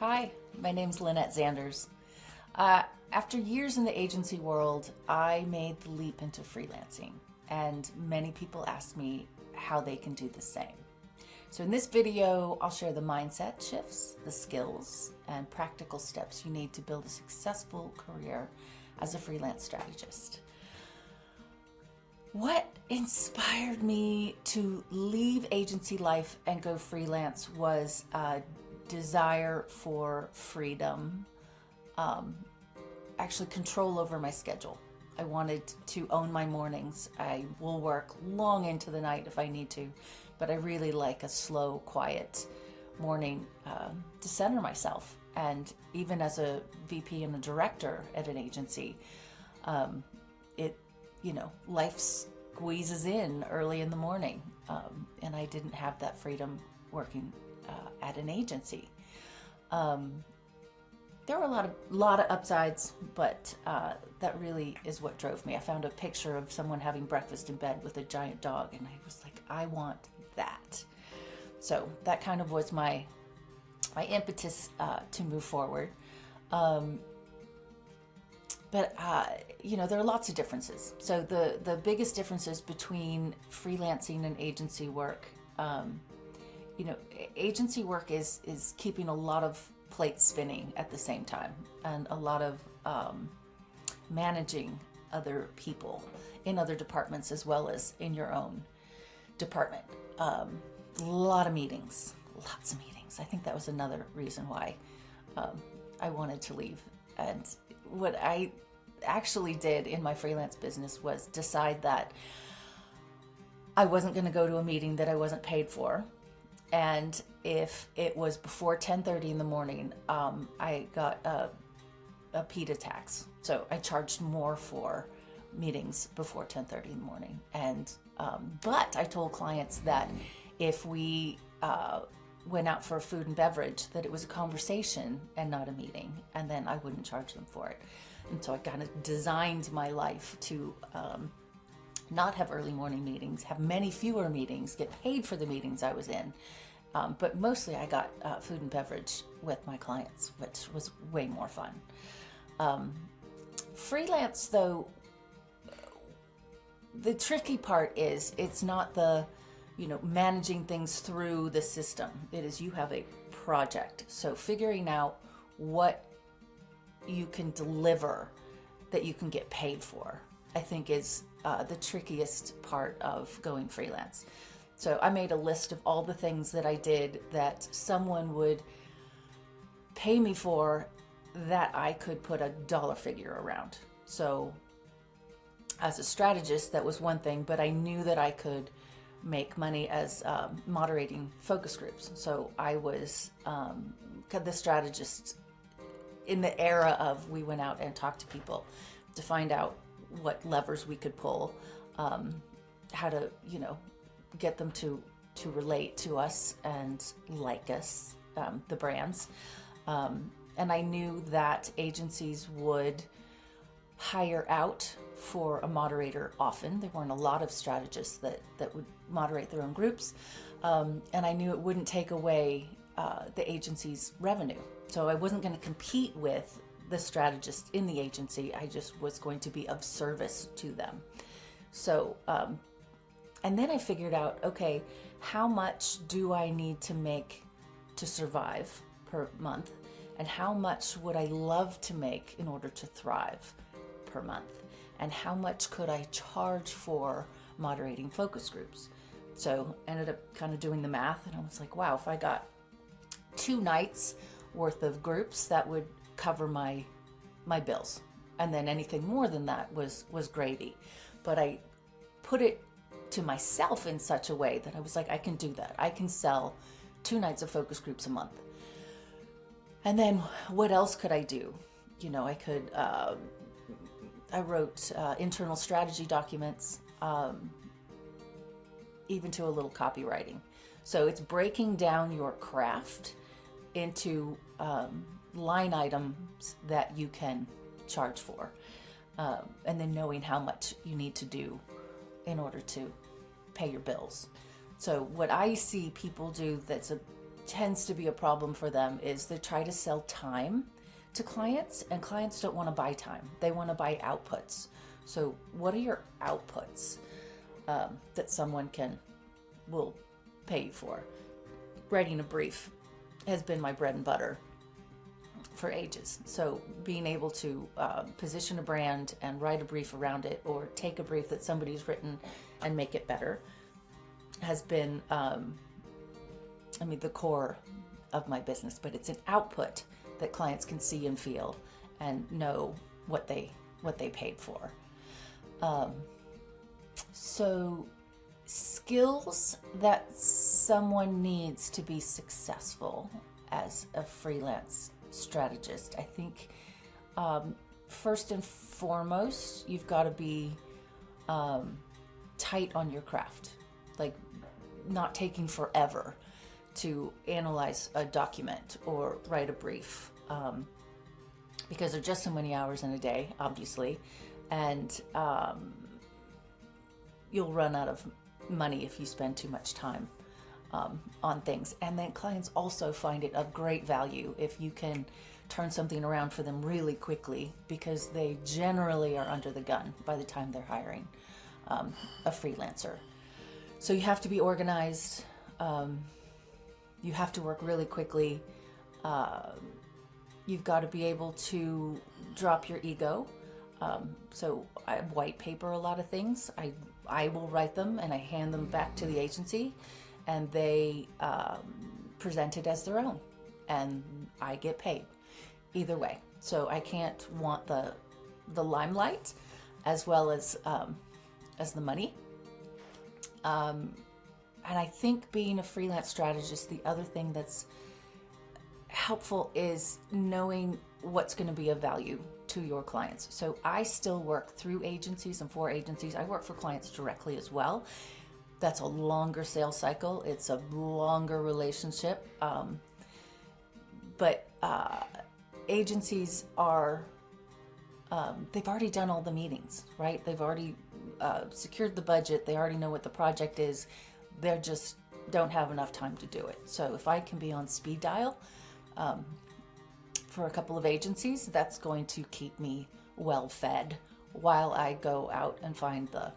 Hi, my name's Lynette Xanders. After years in the agency world, I made the leap into freelancing, and many people ask me how they can do the same. So in this video, I'll share the mindset shifts, the skills, and practical steps you need to build a successful career as a freelance strategist. What inspired me to leave agency life and go freelance was a desire for freedom, actually control over my schedule. I wanted to own my mornings. I will work long into the night if I need to, but I really like a slow, quiet morning to center myself. And even as a VP and a director at an agency, life squeezes in early in the morning, and I didn't have that freedom working at an agency. There were a lot of upsides, but that really is what drove me. I found a picture of someone having breakfast in bed with a giant dog, and I was like, I want that. So that kind of was my impetus to move forward. But there are lots of differences. So the biggest differences between freelancing and agency work, agency work is keeping a lot of plates spinning at the same time, and a lot of managing other people in other departments as well as in your own department. Lots of meetings. I think that was another reason why I wanted to leave. And what I actually did in my freelance business was decide that I wasn't going to go to a meeting that I wasn't paid for. And if it was before 10:30 in the morning, I got a PETA tax. So I charged more for meetings before 10:30 in the morning. And but I told clients that if we went out for food and beverage, that it was a conversation and not a meeting, and then I wouldn't charge them for it. And so I kind of designed my life to not have early morning meetings, have many fewer meetings, get paid for the meetings I was in. But mostly I got food and beverage with my clients, which was way more fun. Freelance, though, the tricky part is it's not the managing things through the system. It is you have a project. So figuring out what you can deliver that you can get paid for, I think is the trickiest part of going freelance. So I made a list of all the things that I did that someone would pay me for that I could put a dollar figure around. So as a strategist, that was one thing, but I knew that I could make money as moderating focus groups. So I was the strategist in the era of we went out and talked to people to find out what levers we could pull, how to get them to relate to us and like us, the brands. And I knew that agencies would hire out for a moderator often. There weren't a lot of strategists that would moderate their own groups. And I knew it wouldn't take away the agency's revenue. So I wasn't going to compete with the strategist in the agency. I just was going to be of service to them. So, and then I figured out, okay, how much do I need to make to survive per month? And how much would I love to make in order to thrive per month? And how much could I charge for moderating focus groups? So I ended up kind of doing the math, and I was like, wow, if I got 2 nights worth of groups, that would cover my bills. And then anything more than that was gravy. But I put it to myself in such a way that I was like, I can do that. I can sell 2 nights of focus groups a month. And then what else could I do? I wrote internal strategy documents, even to a little copywriting. So it's breaking down your craft into line items that you can charge for, and then knowing how much you need to do in order to pay your bills. So what I see people do that's a tends to be a problem for them is they try to sell time to clients, and clients don't want to buy time. They want to buy outputs. So what are your outputs that someone will pay you for? Writing a brief has been my bread and butter for ages. So being able to position a brand and write a brief around it, or take a brief that somebody's written and make it better, has been, the core of my business. But it's an output that clients can see and feel and know what they paid for. So skills that someone needs to be successful as a freelance strategist. I think first and foremost, you've got to be tight on your craft, like not taking forever to analyze a document or write a brief, because there are just so many hours in a day, obviously, and you'll run out of money if you spend too much time on things. And then clients also find it of great value if you can turn something around for them really quickly, because they generally are under the gun by the time they're hiring a freelancer. So you have to be organized. You have to work really quickly. You've got to be able to drop your ego. So I white paper a lot of things. I will write them and I hand them back to the agency, and they present it as their own, and I get paid either way. So I can't want the limelight as well as the money. And I think being a freelance strategist, the other thing that's helpful is knowing what's going to be of value to your clients. So I still work through agencies and for agencies. I work for clients directly as well. That's a longer sales cycle. It's a longer relationship. But agencies are, they've already done all the meetings, right? They've already secured the budget. They already know what the project is. They just don't have enough time to do it. So if I can be on speed dial for a couple of agencies, that's going to keep me well fed while I go out and find the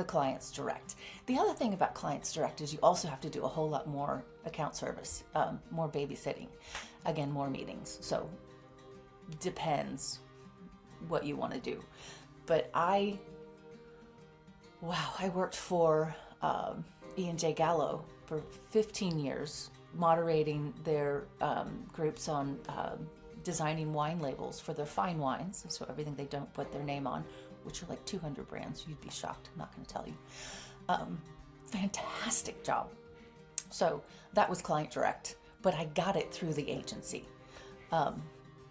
clients direct. The other thing about clients direct is you also have to do a whole lot more account service, more babysitting, again, more meetings. So depends what you want to do. But I worked for E&J Gallo for 15 years, moderating their groups on designing wine labels for their fine wines. So everything they don't put their name on, which are like 200 brands. You'd be shocked. I'm not going to tell you. Fantastic job. So that was client direct, but I got it through the agency.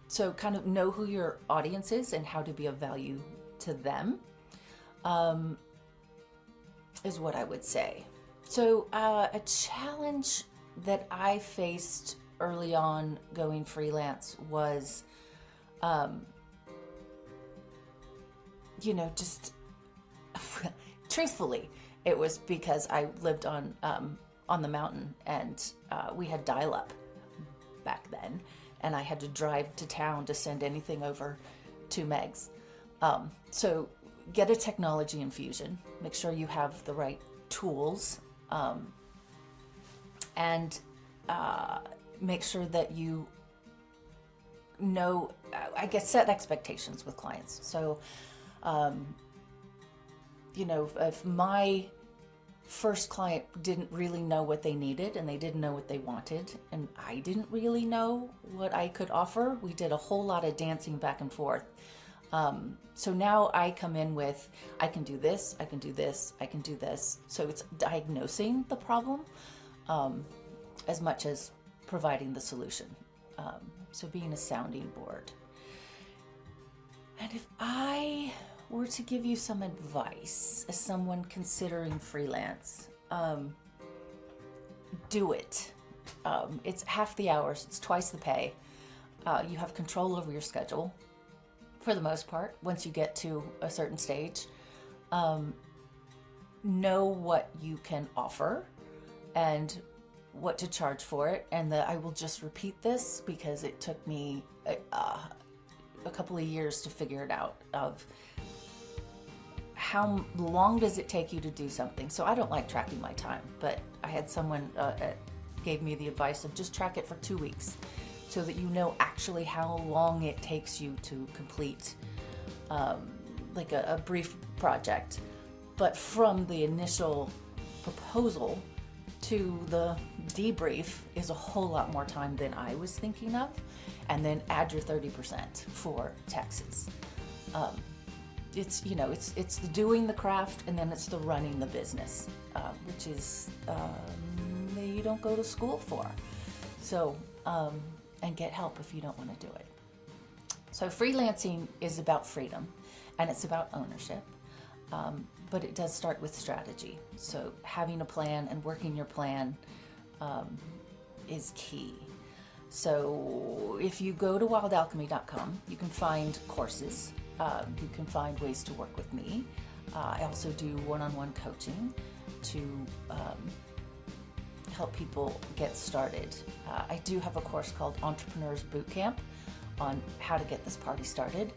So kind of know who your audience is and how to be of value to them is what I would say. So a challenge that I faced early on going freelance was, just truthfully, it was because I lived on the mountain, and we had dial-up back then, and I had to drive to town to send anything over 2 megs. So get a technology infusion, make sure you have the right tools, and make sure that you know, set expectations with clients. So, if my first client didn't really know what they needed and they didn't know what they wanted, and I didn't really know what I could offer, we did a whole lot of dancing back and forth. So now I come in with, I can do this, I can do this, I can do this. So it's diagnosing the problem as much as providing the solution. So being a sounding board. And if I were to give you some advice as someone considering freelance, do it. It's half the hours, it's twice the pay. You have control over your schedule for the most part once you get to a certain stage. Know what you can offer and what to charge for it, and I will just repeat this because it took me a couple of years to figure it out, of how long does it take you to do something. So I don't like tracking my time, but I had someone gave me the advice of just track it for 2 weeks so that you know actually how long it takes you to complete like a brief project. But from the initial proposal to the debrief is a whole lot more time than I was thinking of. And then add your 30% for taxes. It's the doing the craft, and then it's the running the business, which is you don't go to school for. So and get help if you don't want to do it. So freelancing is about freedom, and it's about ownership. But it does start with strategy. So having a plan and working your plan is key. So if you go to wildalchemy.com, you can find courses. You can find ways to work with me. I also do one-on-one coaching to help people get started. I do have a course called Entrepreneurs Bootcamp on how to get this party started,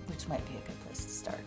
which might be a good place to start.